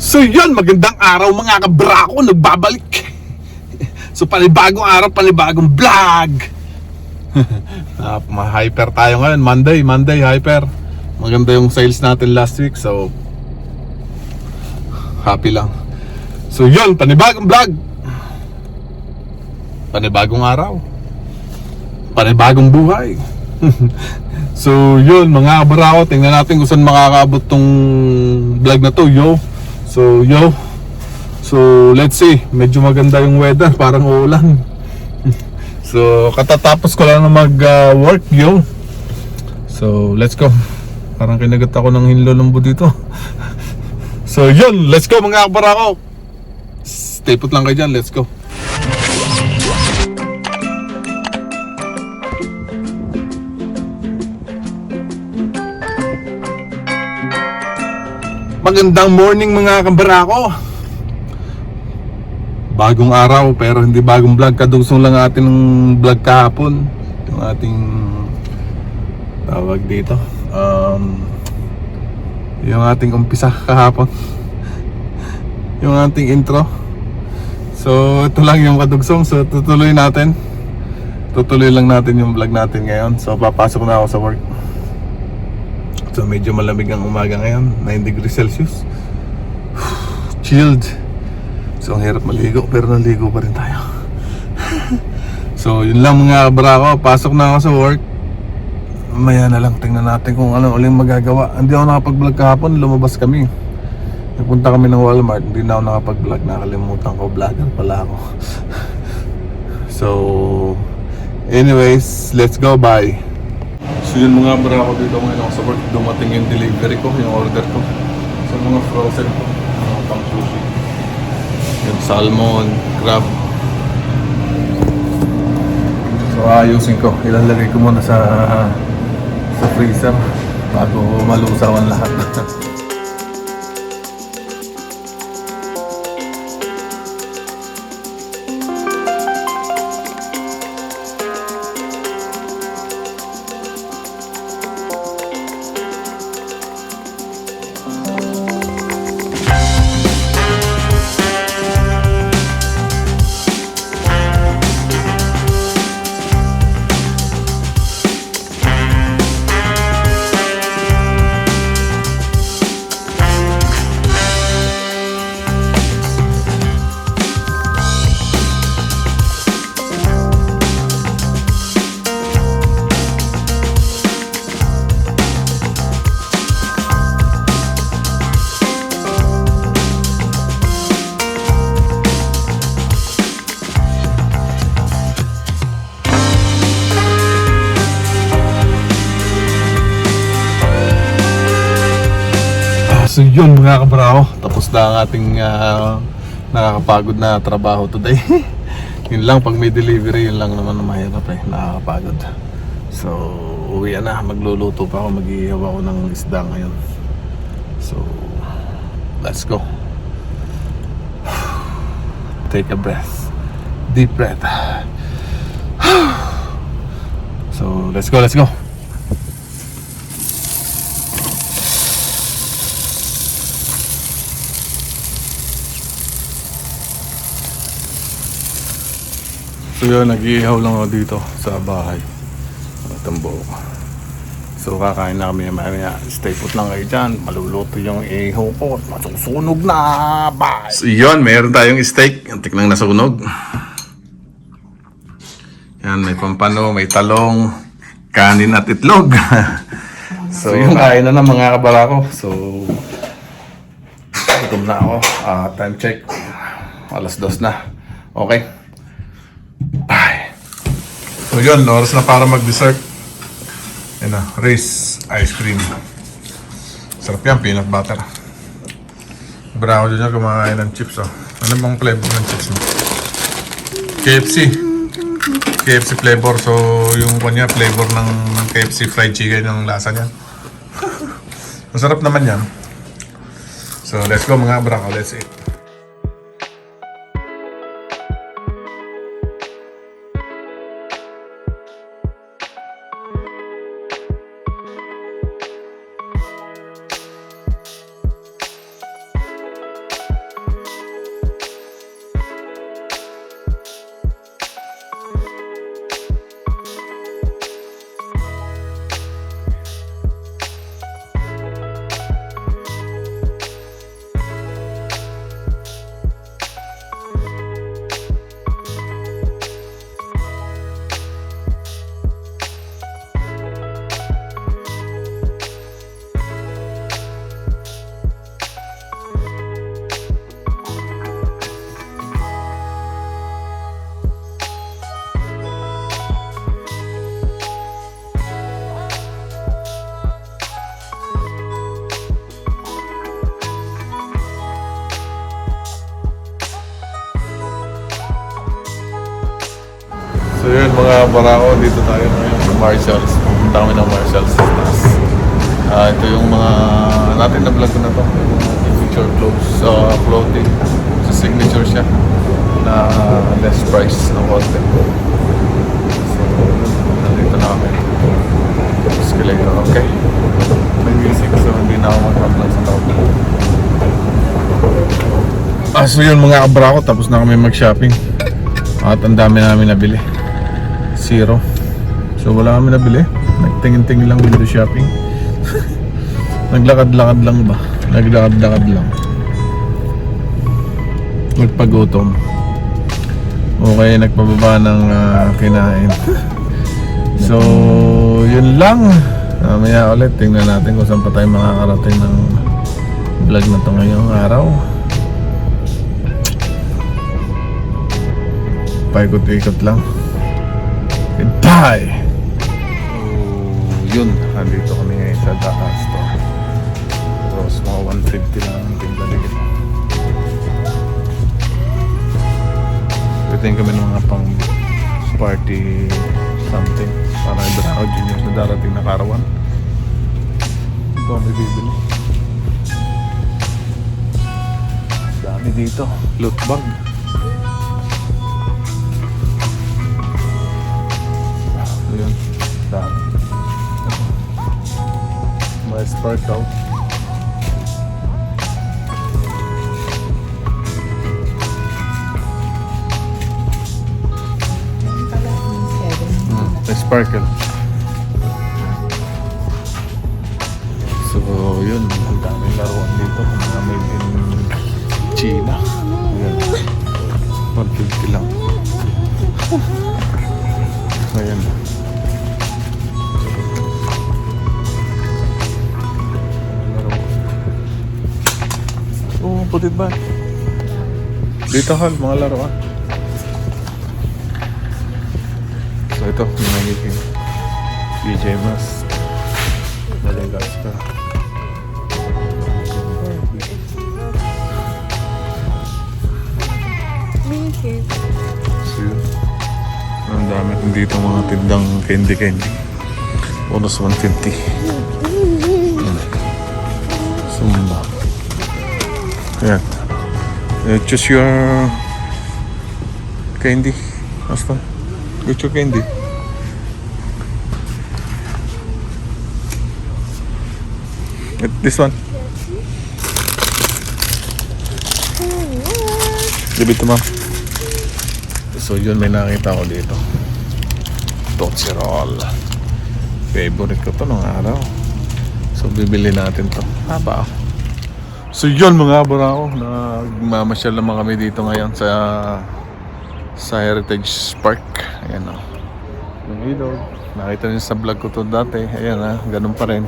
So yun, magandang araw mga kabrako, nagbabalik. So panibagong araw, panibagong vlog. Ma-hyper tayo ngayon, Monday, hyper. Maganda yung sales natin last week, so happy lang. So yun, panibagong vlog, panibagong araw, panibagong buhay. So yun mga kabrako, tingnan natin kung saan makakaabot tong vlog na to, yo. So let's see, medyo maganda yung weather, parang uulan. So katatapos ko lang na mag-work, yo. So let's go. Parang kinagat ako ng hinlolombo dito. So yun, let's go mga kabarako. Stay put lang kayo dyan, let's go. Magandang morning mga kabarako. Bagong araw pero hindi bagong vlog. Kadugsong lang atin ng vlog kahapon. Yung ating tawag dito, yung ating umpisa kahapon. Yung ating intro. So ito lang yung kadugsong. So tutuloy natin. Tutuloy lang natin yung vlog natin ngayon. So papasok na ako sa work. So medyo malamig ang umaga ngayon, 9 degrees Celsius. Chilled. So ang hirap maligo, pero naligo pa rin tayo. So yun lang mga kabrako, pasok na ako sa work. Mamaya na lang, tingnan natin kung ano uling magagawa. Hindi ako nakapag-vlog kahapon, lumabas kami. Nagpunta kami ng Walmart, hindi na ako nakapag-vlog. Nakalimutan ko, vlogger pala ako. So anyways, let's go, bye. So yun mga brako, dito ngayon ako sa work. Dumating yung delivery ko, yung order ko. So mga frozen ko, mga pang sushi. Yung salmon, crab. So ayusin ko, ilalagay ko muna sa freezer bago malusawan lahat. So yun mga kabrako, tapos na ang ating nakakapagod na trabaho today. Yun lang, pag may delivery, yun lang naman na mahirap nakakapagod. So uwi na, magluluto pa ako, mag-iihaw ako ng isda ngayon. So let's go. Take a breath, deep breath. So let's go. So yun, nag-iihaw lang ako dito sa bahay. Tambo. So kakain na kami mamaya. Stay put lang kayo dyan. Maluluto yung ihaw ko. Masusunog na. Bye! So yun, mayroon tayong steak. Antik nang nasunog. Yan, may pampano, may talong, kanin at itlog. So yung kain na ng mga kabarako. So gutom na ako. Time check. 2:00 na. Okay. So yun, oras na para mag-dessert. Yan na, Rice ice cream. Sarap yan, peanut butter. Bravo dyan kumakain ng chips. Ano bang flavor ng chips mo? KFC flavor. So yung kanya flavor ng KFC fried chicken, yung lasa niya. Masarap naman yan. So let's go mga brako, let's eat. yun mga barako, dito tayo ngayon sa Marshalls. Pupunta kami ng Marshalls sa taas. Ito yung mga natin na vlog ko na to. Yung mga signature clothes, clothing. Sa signature siya na less price ng konti. So, nandito na kami. Escalator, okay. May music, so hindi na ako mag-vlog sa tao. So yun mga kabrako, tapos na kami mag-shopping. At ang dami namin nabili. Zero. So wala kami nabili. Nagtingin-tingin lang window shopping. Naglakad-lakad lang ba? Naglakad-lakad lang. Nagpagutom. Okay, nagpababa ng kinain. So yun lang. Mamaya ulit tingnan natin kung saan pa tayo makakarating ng vlog na to ngayong araw. Paikot-ikot lang. Goodbye! So, yun. Nandito kami ngayon sa Dhaka store. Tapos mga 150 lang ang tingnan dito. Pitain kami ng mga pang party something. Para iba na junior na darating na karawan. Ito kami bibili. Dami dito. Loot bag. Ayan, dami. May spark out. May sparkle. So, yun. Ang daming laruan dito. Mga made in China. Ayan. 150 lang. Ayan. Oh, put it back. Dito hal, mga laruan. So ito, nangyaykin. DJ Mask. Madagascar. So yun. Ang dami dito mga tindang candy. Bonus 150. Sumba. Ayan. Choose your candy. Basta. Choose your candy. This one. Give it to mom. So yun, may nakita ko dito. Tootsie Roll. Favorite ko to nung araw. So bibili natin to. Haba ako. So yun mga barako, nagmamasyal naman kami dito ngayon sa Heritage Park. Ayan o. Yung ilog. Nakita niyo sa vlog ko to dati. Ayan ha, ganun pa rin.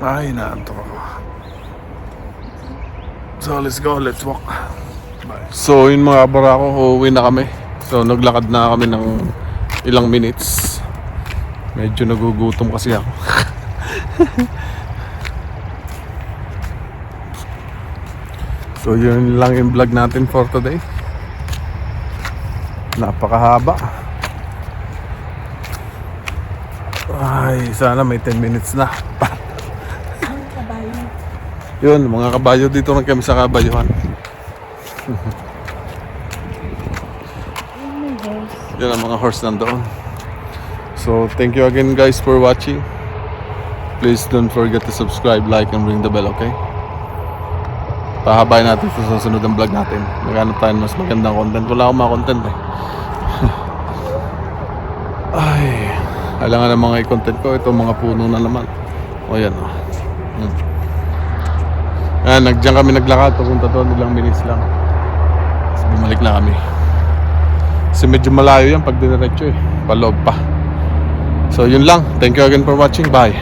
Ay, naantok ako. So let's go, let's walk. Bye. So yun mga barako, uuwi na kami. So naglakad na kami ng ilang minutes. Medyo nagugutom kasi ako. So yun lang yung vlog natin for today. Napakahaba. Ay, sana may 10 minutes na. Yun, mga kabayo, dito lang kami sa kabayuhan. Yun ang mga horse nandoon. So thank you again guys for watching. Please don't forget to subscribe, like, and ring the bell, okay? Pahabayin natin sa susunod ng vlog natin. Maghanap tayo mas magandang content. Wala akong mga content eh. Ay, kailangan ng mga i-content ko. Ito mga puno na naman. O yan o. Ayan, diyan kami naglakad. Papunta doon, ilang minutes lang. Tapos bumalik na kami. Kasi medyo malayo yan pag diniretso eh. Paloob pa. So yun lang. Thank you again for watching. Bye.